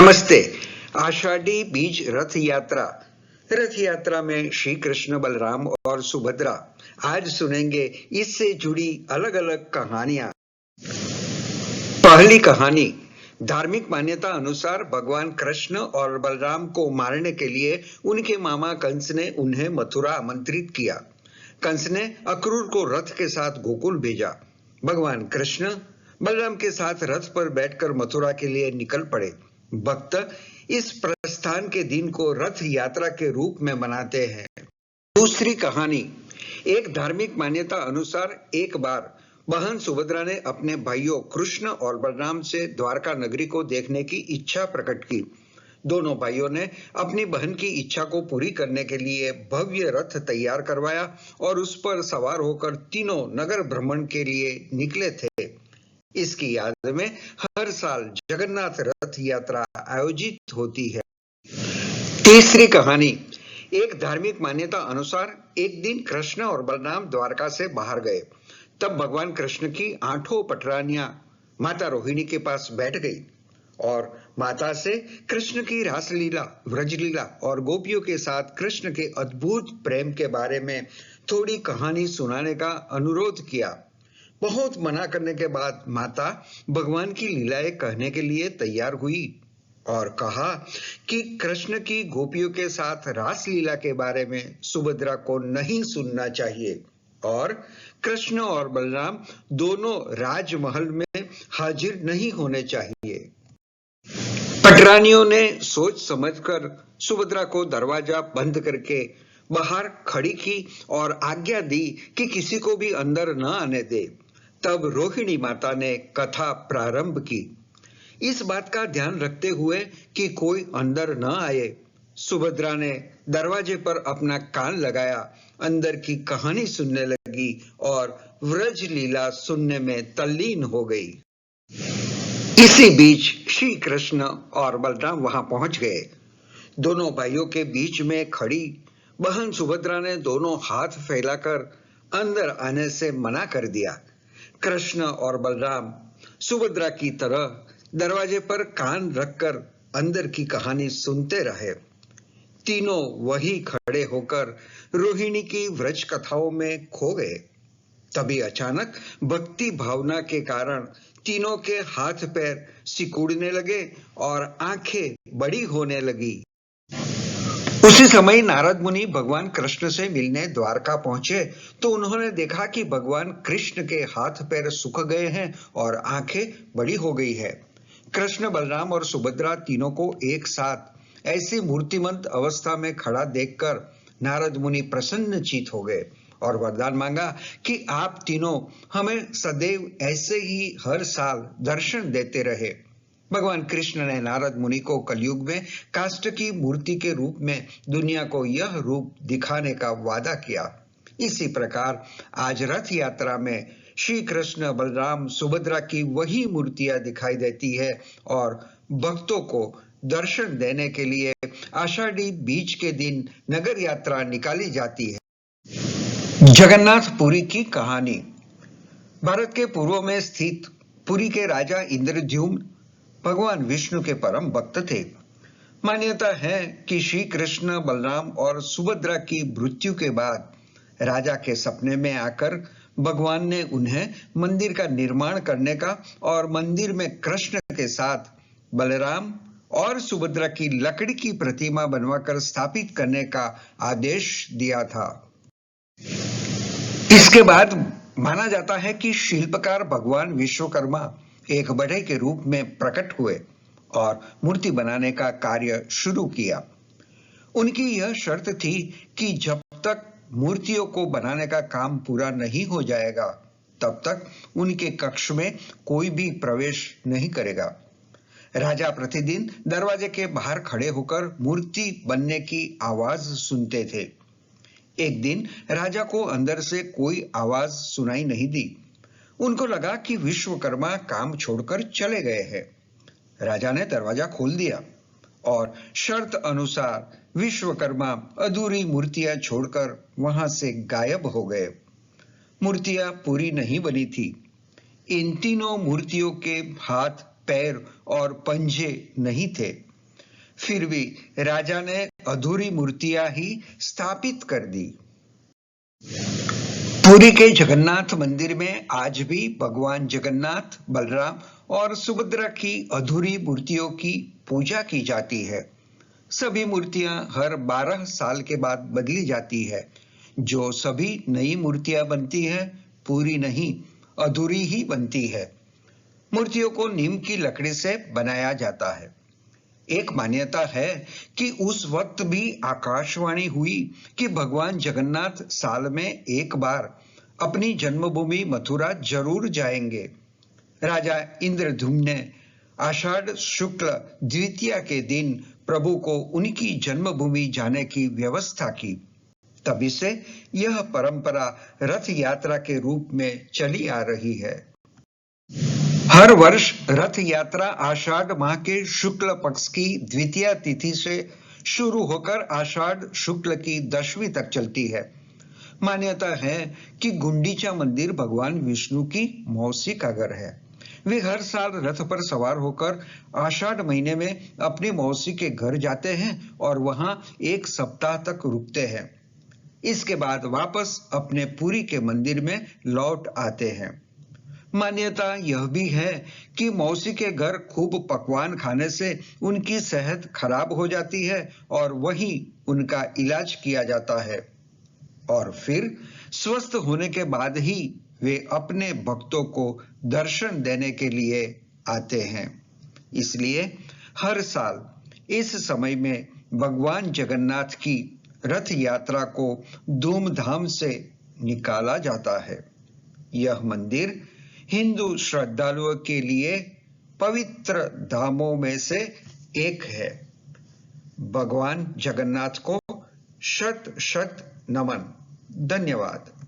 नमस्ते। आषाढ़ी बीज रथ यात्रा में श्री कृष्ण, बलराम और सुभद्रा। आज सुनेंगे इससे जुड़ी अलग अलग कहानियां। पहली कहानी। धार्मिक मान्यता अनुसार भगवान कृष्ण और बलराम को मारने के लिए उनके मामा कंस ने उन्हें मथुरा आमंत्रित किया। कंस ने अक्रूर को रथ के साथ गोकुल भेजा। भगवान कृष्ण बलराम के साथ रथ पर बैठकर मथुरा के लिए निकल पड़े। भक्त इस प्रस्थान के दिन को रथ यात्रा के रूप में मनाते हैं। दूसरी कहानी। एक धार्मिक मान्यता अनुसार एक बार बहन सुभद्रा ने अपने भाइयों कृष्ण और बलराम से द्वारका नगरी को देखने की इच्छा प्रकट की। दोनों भाइयों ने अपनी बहन की इच्छा को पूरी करने के लिए भव्य रथ तैयार करवाया और उस पर सवार होकर तीनों नगर भ्रमण के लिए निकले थे। इसकी याद में हर साल जगन्नाथ रथ यात्रा आयोजित होती है। तीसरी कहानी। एक धार्मिक मान्यता अनुसार एक दिन कृष्ण और बलराम द्वारका से बाहर गए। तब भगवान कृष्ण की 8 पटरानियां माता रोहिणी के पास बैठ गई और माता से कृष्ण की रासलीला, व्रजलीला और गोपियों के साथ कृष्ण के अद्भुत प्रेम के बारे में थोड़ी कहानी सुनाने का अनुरोध किया। बहुत मना करने के बाद माता भगवान की लीलाएं कहने के लिए तैयार हुई और कहा कि कृष्ण की गोपियों के साथ रासलीला के बारे में सुभद्रा को नहीं सुनना चाहिए और कृष्ण और बलराम दोनों राजमहल में हाजिर नहीं होने चाहिए। पटरानियों ने सोच समझकर सुभद्रा को दरवाजा बंद करके बाहर खड़ी की और आज्ञा दी कि किसी को भी अंदर न आने दे। तब रोहिणी माता ने कथा प्रारंभ की। इस बात का ध्यान रखते हुए कि कोई अंदर न आए, सुभद्रा ने दरवाजे पर अपना कान लगाया, अंदर की कहानी सुनने लगी और व्रज लीला सुनने में तल्लीन हो गई। इसी बीच श्री कृष्ण और बलराम वहां पहुंच गए। दोनों भाइयों के बीच में खड़ी बहन सुभद्रा ने दोनों हाथ फैलाकर अंदर आने से मना कर दिया। कृष्ण और बलराम सुभद्रा की तरह दरवाजे पर कान रखकर अंदर की कहानी सुनते रहे। तीनों वहीं खड़े होकर रोहिणी की व्रज कथाओं में खो गए। तभी अचानक भक्ति भावना के कारण तीनों के हाथ पैर सिकुड़ने लगे और आंखें बड़ी होने लगी। उसी समय नारद मुनि भगवान कृष्ण से मिलने द्वारका पहुंचे तो उन्होंने देखा कि भगवान कृष्ण के हाथ पैर सूख गए हैं और आंखें बड़ी हो गई है। कृष्ण, बलराम और सुभद्रा तीनों को एक साथ ऐसी मूर्तिमंत अवस्था में खड़ा देखकर नारद मुनि प्रसन्नचित हो गए और वरदान मांगा कि आप तीनों हमें सदैव ऐसे ही हर साल दर्शन देते रहे। भगवान कृष्ण ने नारद मुनि को कलयुग में काष्ठ की मूर्ति के रूप में दुनिया को यह रूप दिखाने का वादा किया। इसी प्रकार आज रथ यात्रा में श्री कृष्ण, बलराम, सुभद्रा की वही मूर्तियां दिखाई देती है और भक्तों को दर्शन देने के लिए आषाढ़ी बीज के दिन नगर यात्रा निकाली जाती है। जगन्नाथपुरी की कहानी। भारत के पूर्व में स्थित पुरी के राजा इंद्रद्युम्न भगवान विष्णु के परम भक्त थे। मान्यता है कि श्री कृष्ण, बलराम और सुभद्रा की मृत्यु के बाद राजा के सपने में आकर भगवान ने उन्हें मंदिर का निर्माण करने का और मंदिर में कृष्ण के साथ बलराम और सुभद्रा की लकड़ी की प्रतिमा बनवाकर स्थापित करने का आदेश दिया था। इसके बाद माना जाता है कि शिल्पकार भगवान विश्वकर्मा एक बढ़ई के रूप में प्रकट हुए और मूर्ति बनाने का कार्य शुरू किया। उनकी यह शर्त थी कि जब तक मूर्तियों को बनाने का काम पूरा नहीं हो जाएगा तब तक उनके कक्ष में कोई भी प्रवेश नहीं करेगा। राजा प्रतिदिन दरवाजे के बाहर खड़े होकर मूर्ति बनने की आवाज सुनते थे। एक दिन राजा को अंदर से कोई आवाज सुनाई नहीं दी। उनको लगा कि विश्वकर्मा काम छोड़कर चले गए हैं। राजा ने दरवाजा खोल दिया और शर्त अनुसार विश्वकर्मा अधूरी मूर्तियां छोड़कर वहां से गायब हो गए। मूर्तियां पूरी नहीं बनी थी। इन तीनों मूर्तियों के हाथ, पैर और पंजे नहीं थे। फिर भी राजा ने अधूरी मूर्तियां ही स्थापित कर दी। पुरी के जगन्नाथ मंदिर में आज भी भगवान जगन्नाथ, बलराम और सुभद्रा की अधूरी मूर्तियों की पूजा की जाती है। सभी मूर्तियां हर 12 साल के बाद बदली जाती है। जो सभी नई मूर्तियां बनती है, पूरी नहीं, अधूरी ही बनती है। मूर्तियों को नीम की लकड़ी से बनाया जाता है। एक मान्यता है कि उस वक्त भी आकाशवाणी हुई कि भगवान जगन्नाथ साल में एक बार अपनी जन्मभूमि मथुरा जरूर जाएंगे। राजा इंद्रद्युम्न ने आषाढ़ शुक्ल द्वितीया के दिन प्रभु को उनकी जन्मभूमि जाने की व्यवस्था की। तभी से यह परंपरा रथ यात्रा के रूप में चली आ रही है। हर वर्ष रथ यात्रा आषाढ़ माह के शुक्ल पक्ष की द्वितीया तिथि से शुरू होकर आषाढ़ शुक्ल की 10वीं तक चलती है। मान्यता है कि गुंडीचा मंदिर भगवान विष्णु की मौसी का घर है। वे हर साल रथ पर सवार होकर आषाढ़ महीने में अपनी मौसी के घर जाते हैं और वहां एक सप्ताह तक रुकते हैं। इसके बाद वापस अपने पुरी के मंदिर में लौट आते हैं। मान्यता यह भी है कि मौसी के घर खूब पकवान खाने से उनकी सेहत खराब हो जाती है और वहीं उनका इलाज किया जाता है और फिर स्वस्थ होने के बाद ही वे अपने भक्तों को दर्शन देने के लिए आते हैं। इसलिए हर साल इस समय में भगवान जगन्नाथ की रथ यात्रा को धूमधाम से निकाला जाता है। यह मंदिर हिंदू श्रद्धालुओं के लिए पवित्र धामों में से एक है। भगवान जगन्नाथ को शत शत नमन। धन्यवाद।